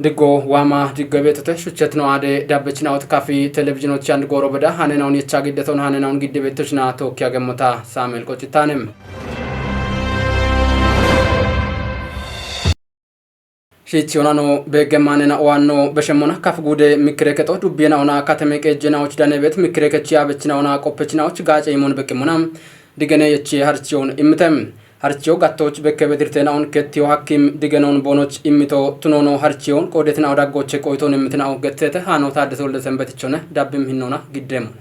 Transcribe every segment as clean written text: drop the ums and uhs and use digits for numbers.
Digo wama digo betete shuchetno ade dabbechna kafi television chand goro bada hanenaun yechagiddeton hanenaun gidde betochna tokya gemota Samuel Kochitanem Shichionano begemanena oanno beshemona kafgude mikreketo dubbena ona katemeke jenawch danebet mikrekechi abechna ona kopechnaoch gache imon bekemonam digene yechi harchion imtem harchio gattoch bekebedirtena on ketio hakim digenon bonoch imito tunono harchion kodetna odagoche koiton imtena ogettete hano tadetolde sembetichone dabbim hinona giddemon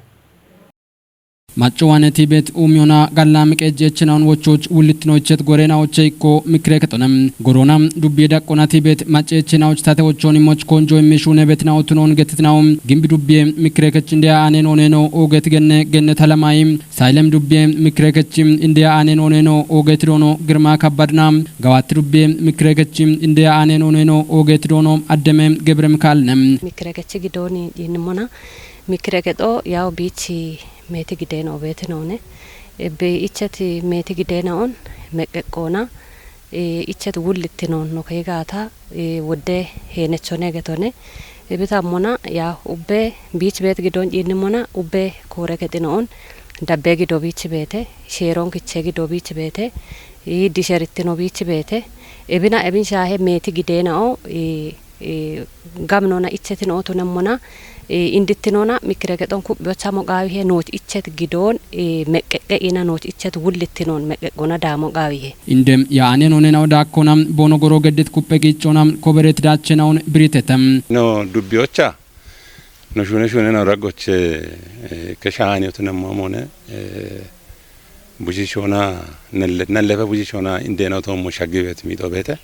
Machuane Tibet Umiona Galamik Ejechnan Wochoch Wulitnochet Gorena Ocheko Mikreketonam Goronam Dubieda Kona Tibet Machechina Tate Ochoni Moch Konjo Mishune Betna Otunon Getnaum Gimbi Dubie Mikrekechindia Anenoneno Ogetgene Genetalamai Silem Dubie Mikrekechim India Anenoneno Ogetrono Girma Kabadnam Gawatrubie Mikrekechim India Anenoneno Ogetrono Ademe Gebrem Kalnem Mikrekechigidoni Yinmona Mikreketo Yao Bichi Meti gidena obetnone be ichati meti gidena on meqqona ichat wullittinon no kaygata wodde henechone getone bitamona ya ubbe beach bet gidon yinmona ubbe kore ketina on dabbe gido beach bete sheron kiche gido beach bete disherittino beach bete ebina ebin shahe meti gidena o gamnona ichatin otonamona indittinona mikreketon kubachamo gawihe not ichet gidon meqqe ina not ichet wullittinon meqqona damo gawihe indem yaane nonena odakonam bonogoro geddet kuppegichonam koberet dachnaun britetem no dubbiocha no shune no ragoche keshani otunamone bujishona nallefa bujishona indeno to mushagibet mitobete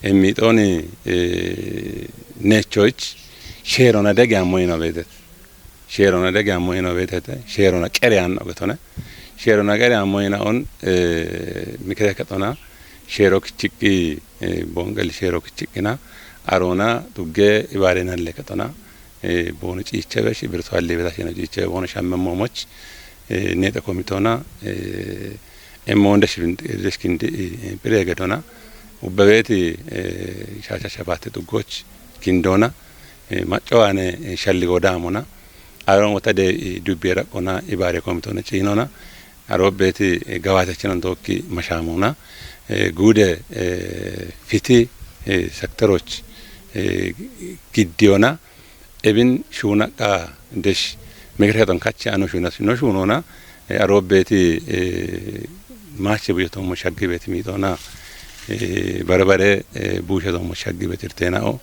emitoni nechoch Sherona de gammo innovated. Sherona de gammo innovated. Sherona Kerian Ogatone. Sherona Keriamo in on Mikrekatona. Sherok Chiki Bongal Sherok Chikina. Arona to ge Ivarina Lekatona. Bonich Chevesh, virtual Levitation of Chiche, Bonasham Momoch. Neta Comitona. Emondashvin Riskin Pregatona. Ubaveti Shasha Shabate to Goch Kindona. Machoane shalligo damona aron wotade dubbera kona ibare komitone chinona arobeti gawata chinon tokki mashamuna gude fiti sektoroch giddiona ebin shuna ka desh megreton kacci anu shuna no shunona arobeti machi buyoto moshagibeti mitona barbare buushato moshagibeti tenao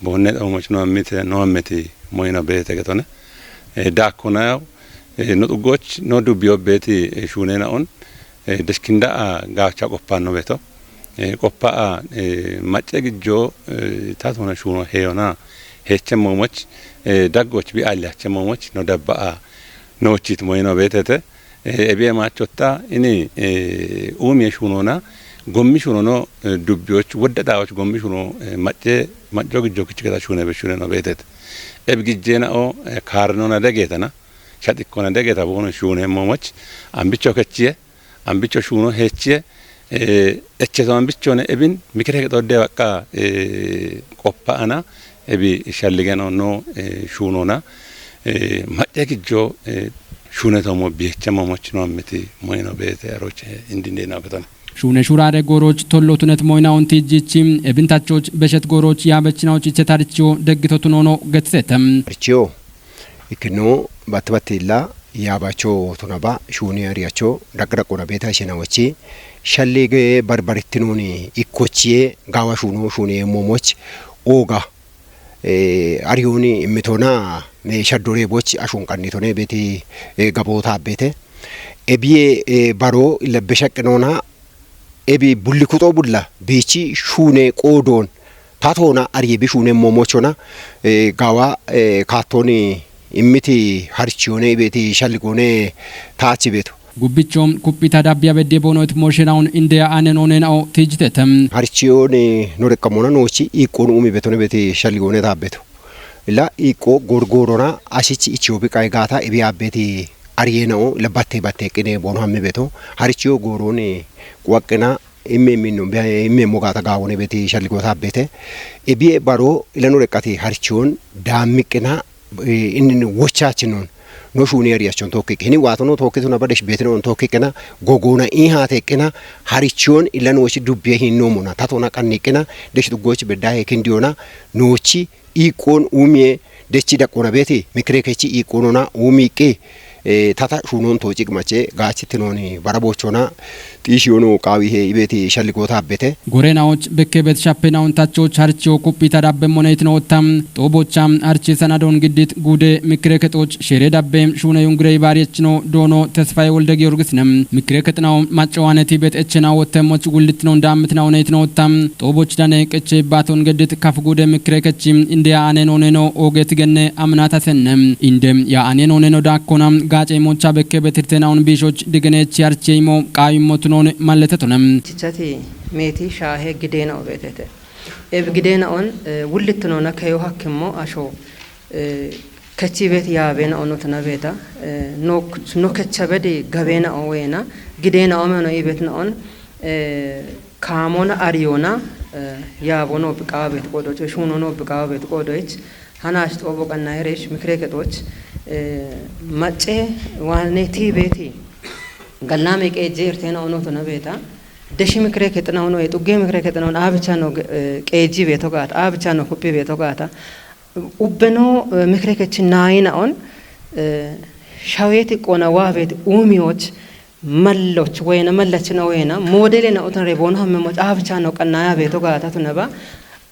bonnet almost no ameti moina bete getone dakona no goch no dubio beti shunena on deskinda ga cha koppanno beto koppa macce gijjo tatona shuno heona hecce momoch daggoch bi alla hecce momoch no dabba no chit moina betete ebe machotta ini umi shunona gommi shuno dubbioch woddadaawch gommi shuno macce majjogi jokichikata shune be shune no betet ebgijena o karnona degetana shatikona degeta bono shune momoch ambicho kachie ambicho shuno hechie echeso ambichone ebin mikreke dodde wakka koppa ana ebi shalligeno no shunona macce gijjo shune to mo biecha momoch no ameti moino bete aroche indindena betana Shune shurare goroch tollotunet moinaun tijjichim ebintachoch beshet goroch yabechnaoch ichetarchio deggitotunono getsetem archio ikno batbatilla yabacho tunaba shune ariacho dagdaqona beta shenawachi shallige barbarittinuni ikkochie gawa shuno shune momoch oga ariuni imitona me shaddore boch ashun kannitone beti gabota bete ebie baro lebeshaqnona ebi bullikuto bulla bichi shune qodon tatona ariye shune momochona gawa katoni immiti harchione beti shalligone taachibeto gubbichom kuppita dabbia bedde bonot moshinaun india anenonenao tijtetem harchione norekamona nochi ikon umi betone beti shalligone taabeto illa iko gorgorona ashichi ichiobi kaygata ebi abeti ariyenao labatte batte kene bono hamme beto harchio gorone Wakena imme mogata gaawone beti shalligota bete ebi baro ilanu rekati harchion daamikina inni wochachinon no shuni ariachon tokki hini watono tokki tuna badesh betino tokki kana gogona i hate kana harichion ilanu wochi dubbe hinno mona tatona kannikina desh dugochi bedaye kindiona nochi ikon umie dechi dakona beti mikrekechi ikonona umike tata shunon tochik mache gachitinoni barabochona tishono qawihe ibeti shalligota bete ጎሬናዎች በከበት ሻፔናውን ታቾች አርቺው ኩፒታ ዳበ ሞኔት ነውታም ጦቦቻም አርቺ ሰናዶን ግዲት ጉዴ ምክረከቶች ሼሬ ዳበም ሹነ ዩንግሬ ባሪች ነው ዶኖ ተስፋይ ወልደ ጊዮርጊስ ነም ምክረከትናው ማጨዋነቲ ቤት እችና ወተሞች ጉልት ነው እንዳምት ነው ኔት ነውታም ጦቦች ዳነ ቀቼ ባቶን ግዲት ካፍ ጉዴ ምክረከችም እንዲያ አኔ ነው ነው ኦጌት ገነ አምናታ ሰነም እንደም ያ አኔ ነው ነው ዳኮናም ጋጬ ሞቻ በከበት ትርተናውን ቢሾች ድገነች ያርቺሞ ቃይሞት ነው ማለተቱንም ቺቻቲ ሜቲ ሻሄ ግዴና ወበተተ ኤብ ግዴና ኦን ውልት ነው ነከዩ ሐክሞ አሾ ከቺ ቤት ያቤና ኦኖት ነቤታ ኖ ከቸበዲ ገቤና ኦዌና ግዴና ኦመኖ ይቤት ነው ካሞና አሪዮና ያቦኖ ብቃቤት ቆዶች ሹኖኖ ብቃቤት ቆዶች ሃናሽ ጦቦቀና ሄሬሽ ምክሬከቶች ማጨ ዋኔቲ ቤቲ ገላሜ ቀጄ እርቴና ኦኖት ነቤታ ደሽ ምክሬከት ነው ነው የጡጌ ምክሬከት ነው አብቻ ነው ቀጂ ቤቶ ጋታ አብቻ ነው ኩፒ ቤቶ ጋታ ኡበኖ ምክሬከች ናይና ኦን ሻዌት ቆና ዋቤት ኡሚዎች መሎች ወይና መለች ነው ወይና ሞዴል ነው ኦተን ሬቦና ህመሞች አብቻ ነው ቀናያ ቤቶ ጋታ ተነባ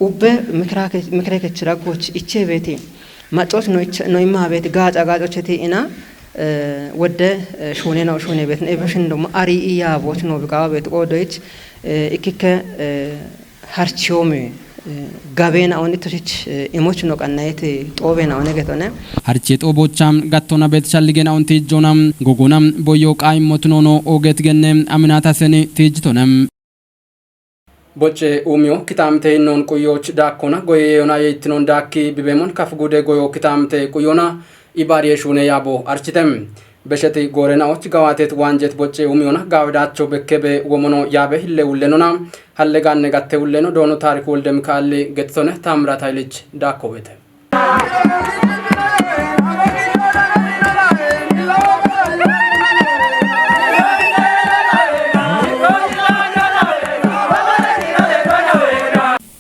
ኡበ ምክሬከች ራጎች እቼ ቤቴ ማጮች ነው ይማ ቤት ጋጫ ጋጮች እቴና ወደ ሾኔ ነው ሾኔ ቤት ነው እበሽን ደሞ አሪ ያቦች ነው ብቃው ቤት ቆዶች እኪከ harchiome gabeena oni tochich emochno qannayet xoobeena one getone harchi xoobocham gattona bet shalligena on tijjonam gogonam boyo qaimotnono oget gennem aminata seni tijtonam boche umyo kitamte non kuyoch dakona goyeyona yitnon dakki bibemon kafgude goyo kitamte kuyona ibariye shune yabo architem besheti gorenaoch gawatet wanjet boche umyona gawdacho bekkebe womono yabe hille ullenona halle ganne gatte ulleno dono tarik woldem kalli getsone tamrat haylich dakowete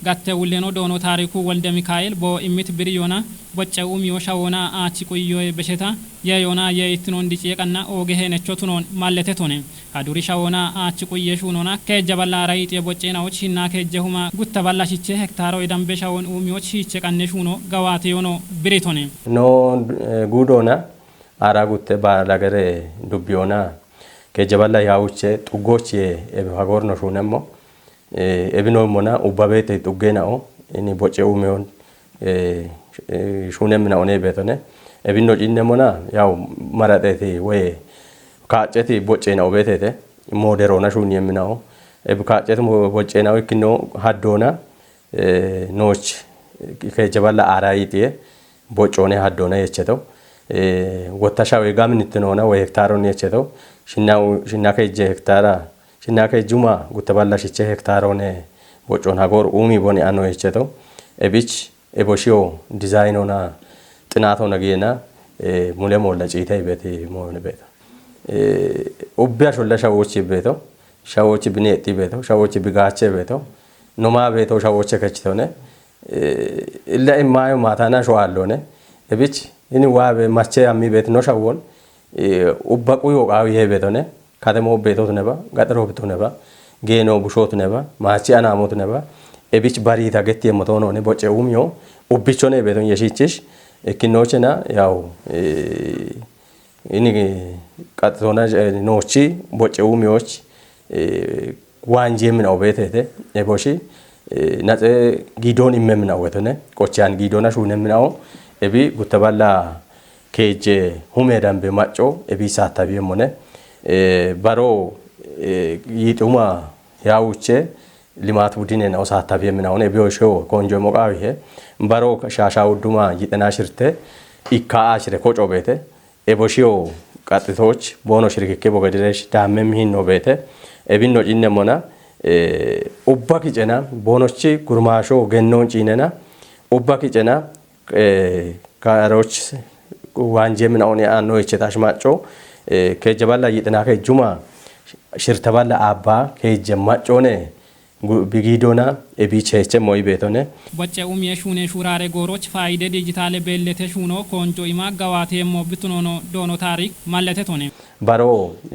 gatte ulleno dono tariku wolde mikael bo imit biriyona bocce umyo shawona achi kuyo besheta ye yona ye itnon dici qanna oge henecho tunon mallete tone aduri shawona achi kuye shunona ke jaballa raite bocce na ochina ke jehuma gutta balla shiche hektaro idam be shawon umyo chiche qanne shuno gawate yono biritone no gudona ara gutte ba lagare dubiona ke jaballa yauche tugoche e hagorno shunemo ebino mona ubabete tugenao ini boche umeon shunemna one betone ebino jinne mona yaw maradeti we kaacheti boche na obetete moderona shunemnao eb kaacheti boche na ikino haddona noch ke jaballa arayitie bochone haddona yecheto wotashawe gaminitnona we hektaron yecheto shinna ke je hektara Chinake juma gutaballa shiche hektarone bochon hagor umi boni ano hecheto ebich eboshio design ona tinato nagena mule molla chita ibeti mone beto obya sholla shawochi beto shawochi bineti beto shawochi bigache beto noma beto shawochi kachitone illa imayo matana sho allone ebich ini wabe mache ammi bet no shawon ubba kuyo qawi he betone kademo beto neba gatro beto neba geno bushot neba machi anamot neba ebich bari tagetti motono ne boche umyo ubichone beto yeshichish ekinochena yaw ini katona nochi boche umyoch wanje mina obetete eboshi nate gidon immemna wetone kochian gidona shune minao ebi gutaballa keje humedambe macho ebi satabi mone baro yituma yauche limat budine na osatabi minawne biosho konjo moqawihe baro shasha uduma yitena shirte ikka ashire kochobete eboshio qatitoch bono shirkeke bogadiresh damem hinno bete ebinno jinne mona ኡባ ኪጨና ቦኖቺ ጉርማሾ ገኖን ጪነና ኡባ ኪጨና ካሮች ዋንጀ ምናውን ያኖ ይቸታሽ ማጮ ከጀባላ ይጥና ከጁማ ሽርተባላ አባ ከጀማጮነ ቢጊዶና ኤቢቼቼ ሞይ ቤቶነ ቦጨ የሹኔ ሹራሬ ጎሮች ፋይደ ዲጂታል ቤለተ ሹኖ ኮንጆ ኢማ ጋዋቴ ሞብቱኖ ዶኖ ታሪክ ማለተ ቶኔ ባሮ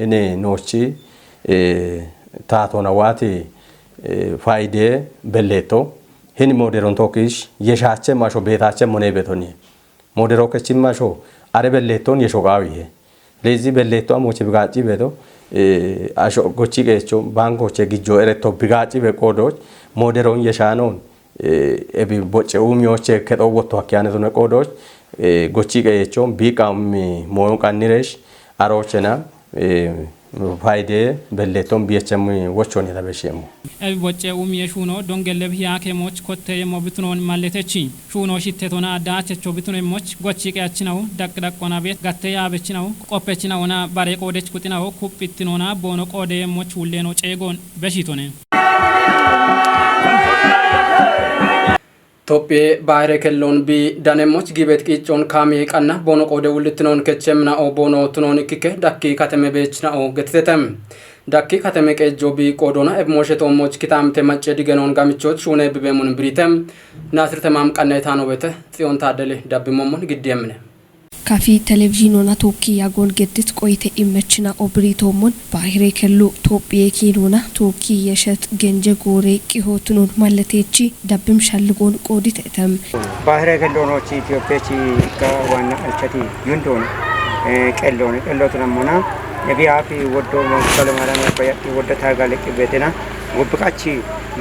እኔ ኖቺ ታቶና ዋቲ ፋይደ ቤሌቶ ህን ሞዴሮን ቶኪሽ የሻቸ ማሾ ቤታቸ ሞኔ ቤቶኒ ሞዴሮ ከቺ ማሾ አረ ቤሌቶን የሾጋዊ ለዚህ ቤሌቶ አሞቼ ብጋጪ ቤቶ አሾ ጎቺ ገቾ ባንኮቼ ግጆ ኤረቶ ብጋጪ በቆዶች ሞዴሮን የሻኖን ኤቢ ቦጨው ሚዮቼ ከጦወቶ አኪያነቱ ነቆዶች ጎቺ ገቾ ቢቃም ሞዮ ቃኒሬሽ አሮቸና ፋይደ በሌቶም ቢቸም ወቾን የተበሸሙ ኤቢ ቦጨው ሚየሹኖ ዶንገለብ ያከሞች ኮቴ የሞብቱኖን ማለተቺ ሹኖ ሽተቶና ዳቸቾ ብቱኖሞች ጎቺ ቀያችናው ዳቅዳቆና ቤት ጋተ ያበችናው ቆፈችናውና ባሬ ቆደች ኩጥናው ኩጵትኖና ቦኖ ቆደሞች ሁሌኖ ጨጎን በሽቶነ ቶጴ ባህረ ከሎን ቢ ዳነሞች ጊቤት ቂጮን ካሜ ቀና ቦኖ ቆደ ውልትኖን ከቸምና ኦ ቦኖ ትኖን ክከ ዳኪ ከተመ ቤችና ኦ ገትተተም ዳኪ ከተመ ቀጆ ቢ ቆዶና ኤብሞሸቶሞች ኪታምተ ማጨ ዲገኖን ጋምቾት ሹነ ቢበሙን ብሪተም ናስር ተማም ቀና የታኖ በተ ጽዮን ታደለ ዳብሞሞን ግዴምነ ካፊ ቴሌቪዥኖና ቶኪ ያጎን ገድት ቆይተ ኢመችና ኦብሪቶሞን ባህሬ ከሉ ቶጲዬ ኪኑና ቶኪ የሸት ገንጀ ጎሬ ቂሆቱኖን ማለቴቺ ዳብም ሻልጎን ቆዲት እተም ባህሬ ከሎኖቺ ኢትዮጵያቺ ከዋና አልቸቲ ይንዶን ቀሎቱናሞና ነቢያፊ ወዶ መንከለ ማራና ቆያቲ ወደ ታጋለቂ ቤተና ወብቃቺ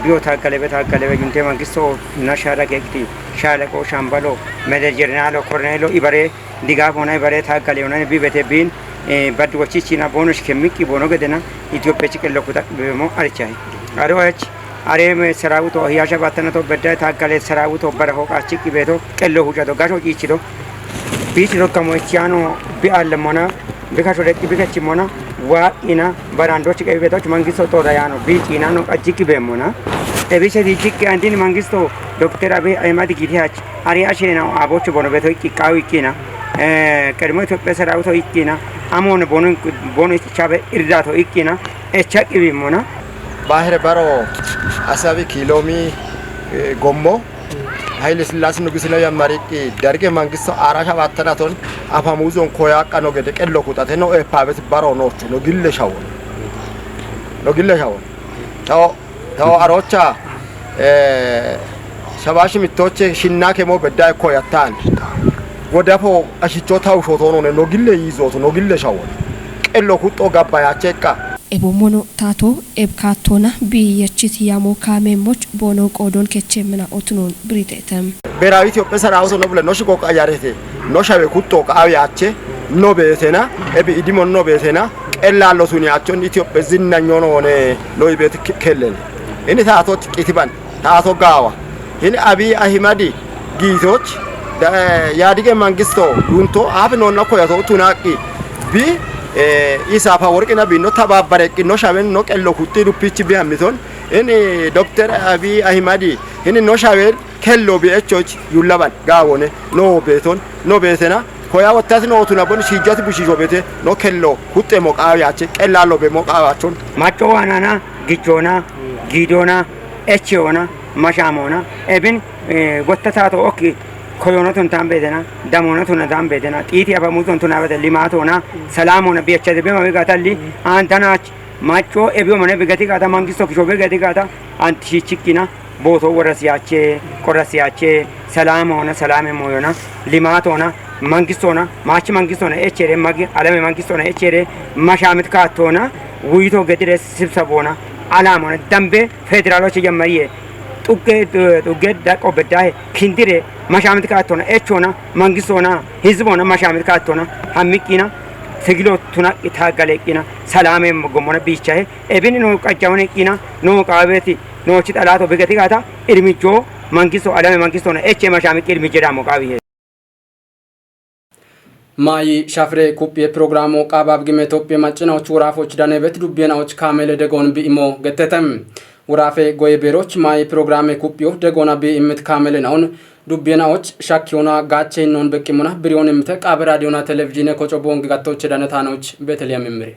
ቢዮ ታጋለበት ዩንቴ መንግስቶ ናሻራ ገክቲ ሻለቆ ሻምባሎ መደጀርናሎ ኮርኔሎ ኢበሬ ዲጋፍ ሆነ ኢበሬ ታጋለ ሆነ ቢቤቴ ቢን ባድወቺቺና ቦኖሽ ከሚቂ ቦኖ ገደና ኢትዮጵያ ጭቀለኩታ በሞ አልቻይ አሮች አሬም ሰራውቶ ያሻ ባተነቶ በዳ ታጋለ ሰራውቶ በረሆቃቺ ቂቤቶ ቀሎ ሁጃቶ ጋሾ ቂቺቶ ቢችሎ ከሞቻኖ ቢአለሞና ቢካሾ ደቂ ቢከቺ ሞና ዋኢና ባራንዶች ቀይቤቶች መንግስቶ ቶዳያኖ ቢጪና ነው አጂቂ በሞና ኤቢቸ ዲጂቂ አንዲን መንግስቶ ዶክተር አብይ አህመድ ጊቲያች አሪያሽ ነው አቦች ቦኖ ቤቶ ይቂቃው ይቂና ቀድሞ ኢትዮጵያ ሰራውቶ ይቂና አሞን ቦኖ ይቻበ እርዳቶ ይቂና እቻቂ ቢሞና ባህረ ባሮ አሳቢ ኪሎሚ ጎሞ ኃይለ ሥላሴ ንጉሥ ነው ያማሪቂ ደርጌ መንግስት አራሻ ባተናቶን አፋሙዞን ኮያቃ ነው ገደ ቀሎ ቁጣቴ ነው ኤፓበት ባሮ ኖቹ ነው ግለሻው ታው አሮቻ ሸባሽ ሚቶቼ ሽና ከሞ በዳይ ኮያታን ወዳፎ አሽቾ ታው ሾቶ ነው ግለ ይዞት ነው ግለሻው ቀሎ ቁጦ ጋባ ያቸቃ ኤቦሞኖ ታቶ ኤብካቶና ቢየቺት ያሞ ካሜሞች ቦኖ ቆዶን ከቸምና ኦትኖን ብሪቴተም ብሔራዊ ኢትዮጵያ ሰራውቶ ነው ብለ ነው ሽቆቃ ያሬቴ ነው ሻቤ ኩጦ ቃው ያቼ ነው ቤቴና ኤቢ ኢዲሞ ነው ቤቴና ቀላሎ ሱኒያቸውን ኢትዮጵያ ዝናኞ ነው ሆነ ነው ቤት ከለለ እኔ ታቶች ቂቲባን ታቶ ጋዋ እኔ አብይ አህመድ ጊቶች ያዲገ መንግስቶ ዩንቶ አብ ነው ነው ኮያቶ ቱናቂ ቢ ኢሳፋ ወርቅና ቢኖ ተባበረቂ ነው ሻበን ነው ቀሎ ኩቲ ዱፒች ቢያምቶን እኔ ዶክተር አብይ አህመድ እኔ ነው ሻበል ከሎ ቢኤቾች ዩላባን ጋወነ ኖ ቤቶን ኖ ቤተና ኮያ ወጣት ነው ቱና ቦን ሲጃት ቡሽጆ ቤቴ ኖ ከሎ ኩጤ ሞቃያቸ ቀላሎ በሞቃዋቸውን ማጮዋናና ግጆና ጊዶና ኤችዮና ማሻሞና ኤብን ወጣታቶ ኦኬ ኮዮኖቱን ታምቤደና ደሞኖቱን ታምቤደና ጢቲ አባሙቱን ቱናበደ ሊማቶና ሰላሞና ቢያቸደ በማጋታሊ አንተናች ማጮ ኤቢዮ መነ በገቲ ጋታ መንግስቶ ክሾ በገቲ ጋታ አንቲቺኪና ቦቶ ወረሲያቼ ቆረሲያቼ ሰላሞና ሰላም ሞዮና ሊማቶና መንግስቶና ማች መንግስቶና ኤቸሬ ማጊ አለሜ መንግስቶና ኤቸሬ ማሻምት ካቶና ውይቶ ገድረስ ስብሰቦና አላሞና ደምቤ ፌደራሎች የመሪየ ጡጌ ዳቆ በዳይ ኪንዲሬ ማሻምት ካቶና ኤቾና መንግስቶና ህዝቦና ማሻምት ካቶና ሀሚቂና ትግሎቱና ኢታጋለቂና ሰላሜ ጎሞና ቢቻይ ኤቢን ነው ቀጫውን ቂና ነው ቃቤቲ ኖች ጠላቶ በገቲ ጋታ እርምጆ መንግስቶ አለሜ መንግስቶና ኤቼ ማሻምቂ እርምጃ ዳሞ ቃቢ ማይ ሻፍሬ ኩፕ የፕሮግራሙ ቃባብ ግሜ ኢትዮጵያ ማጭናዎች ወራፎች ዳነበት ዱቤናዎች ካሜለ ደጎን ቢሞ ገተተም ወራፌ ጎይ ቤሮች ማይ ፕሮግራም ኩፒዮ ደጎና ቢምት ካመለናውን ዱቤናዎች ሻኪዮና ጋቼኖን በቂሙና ብሪዮን ምተ ቃብራዲዮና ቴሌቪዥን ኮጮቦንግ ጋቶች ዳነታኖች በተለያም ምሪ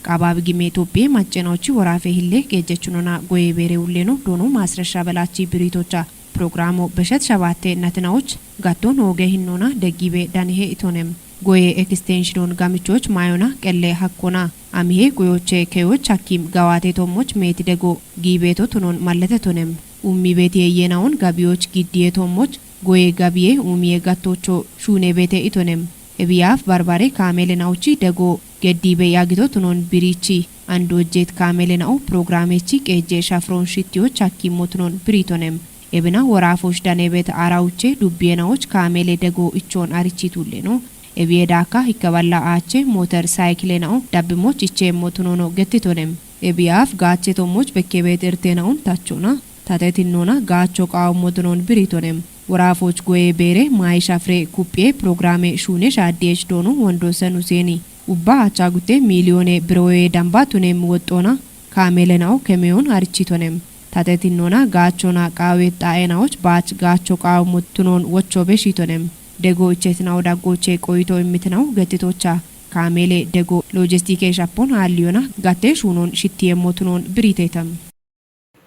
ቃባብ ጊሜ ኢትዮጵያ ማጨናዎች ወራፌ ሂሌ ጌጀቹኖና ጎይ ቤሬ ውሌኖ ዶኖ ማስረሻ በላቺ ብሪቶቻ ፕሮግራሙ በሸት ሸባቴ ነትናዎች ጋቶን ኦጌ ሂኖና ደጊቤ ዳንሄ ኢቶኔም ጎይ ኤክስቴንሽን ጋምቾች ማዮና ቀሌ ሐኮና አሚሄ ጎዮቼ ከዮች ሐኪም ጋዋቴ ቶሞች ሜት ደጎ ጊቤቶ ቱኖን ማለተ ቶኔም ኡሚ ቤት የየናውን ጋቢዎች ጊዲዬ ቶሞች ጎይ ጋቢዬ ኡሚ የጋቶቾ ሹኔ ቤቴ ኢቶኔም እቢያፍ ባርባሬ ካሜለናውቺ ደጎ ገዲቤ ያግቶ ቱኖን ብሪቺ አንዶ ጄት ካሜለናው ፕሮግራሜቺ ቄጄ ሻፍሮን ሽቲዎች ሐኪም ሞትኖን ብሪቶኔም ኤብና ወራፎች ዳኔቤት አራውቼ ዱቤናዎች ካሜሌ ደጎ ኢቾን አሪቺቱሌ ነው ኤቢየዳካ ይከባላ አቼ ሞተር ሳይክሌናው ዳብሞች ኢቼ ሞትኖኖ ገትቶኔም ኤቢያፍ ጋቼ ቶሞች በከቤት እርቴናውን ታቾና ታቴቲኖና ጋቾ ቃው ሞትኖን ብሪቶኔም ወራፎች ጎዬ ቤሬ ማይሻፍሬ ኩጴ ፕሮግራሜ ሹኔ ሻዴች ዶኖ ወንዶሰን ሁሴኒ ኡባ አቻጉቴ ሚሊዮኔ ብሮዌ ዳምባ ቱኔም ወጦና ካሜለናው ከሜዮን አሪቺቶኔም ታቴቲኖና ጋቾና ቃዌት ጣኤናዎች ባች ጋቾ ቃው ሞትኖን ወቾ በሺቶኔም ደጎ ቼትናው ዳጎቼ ቆይቶ የሚትናው ገትቶቻ ካሜሌ ደጎ ሎጂስቲኬ ሻፖን አሊዮና ጋቴ ሹኖን ሽቲ የሞትኖን ብሪቴተም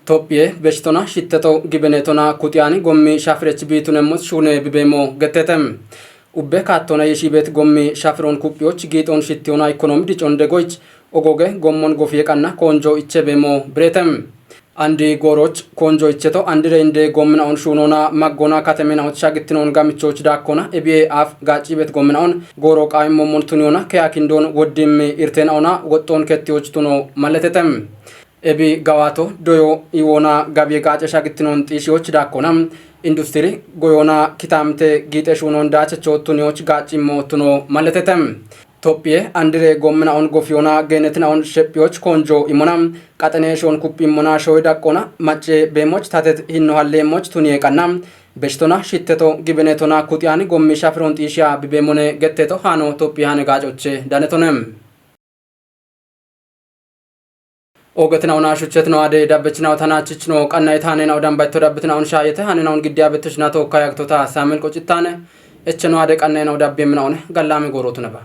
ኢትዮጵያ በሽቶና ሽተቶ ግብነቶና ኩቲያኒ ጎሚ ሻፍሬች ቢቱነሞት ሹኔ ቢቤሞ ገተተም ኡቤ ካቶና የሺቤት ጎሚ ሻፍሮን ኩፒዎች ጌጦን ሽቲዮና ኢኮኖሚ ዲጮን ደጎች ኦጎጌ ጎሞን ጎፊየቃና ኮንጆ ኢቸቤሞ ብሬተም አንዲ ጎሮች ኮንጆ ኢቸቶ አንዲሬ እንደ ጎምናውን ሹኖና ማጎና ካተሜናዎች ሻግትኖን ጋምቾች ዳኮና ኤቢኤ አፍ ጋጪ ቤት ጎምናውን ጎሮ ቃይም ሞሞንቱኒዮና ከያኪንዶን ወዲም ኢርቴናውና ወጦን ከቲዎች ቱኖ ማለተተም ኤቢ ጋዋቶ ዶዮ ኢዎና ጋቢ ጋጨ ሻግትኖን ጢሺዎች ዳኮና ኢንዱስትሪ ጎዮና ኪታምቴ ጊጤ ሹኖን ዳቸቾ ቱኒዎች ጋጪ ሞቱኖ ማለተተም ኢትዮጵያ አንድሬ ጎምናውን ጎፊዮና ገነትናውን ሸፒዎች ኮንጆ ኢሞናም ቃጠኔሾን ኩፕ ኢሞና ሾይ ዳቆና ማጬ ቤሞች ታተት ሂኖሃሌሞች ቱኒየቃና በሽቶና ሽተቶ ግብነቶና ኩቲያኒ ጎሚ ሻፍሮን ጢሺያ ቢቤሞኔ ገቴቶ ሃኖ ኢትዮጵያ ነጋጮቼ ዳነቶነም ኦገትናውና ሹቸት ነው አደ ዳበችናው ታናችች ነው ቀናይ ታኔናው ዳምባይቶ ዳብትናውን ሻየተ ሃኔናውን ግዲያ በትሽናቶ ካያክቶታ ሳሙኤል ቆጭታነ እቸ ነው አደ ቀናይ ነው ዳቤምናውን ጋላሚ ጎሮቱ ነባ